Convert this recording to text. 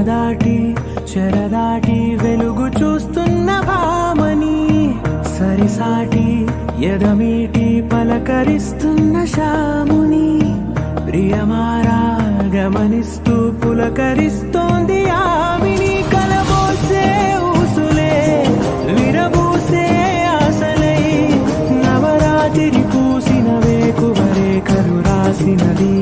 దాటి చెరదాటి వెలుగు చూస్తున్న భామని సరిసాటి ఎదమీటి పలకరిస్తున్న శాముని ప్రియమారా గమనిస్తూ పులకరిస్తోంది ఆవిని కలబోసే ఊసులే విరబూసే ఆశలై నవరాత్రి పూసిన వేకువరే కరు రాసినది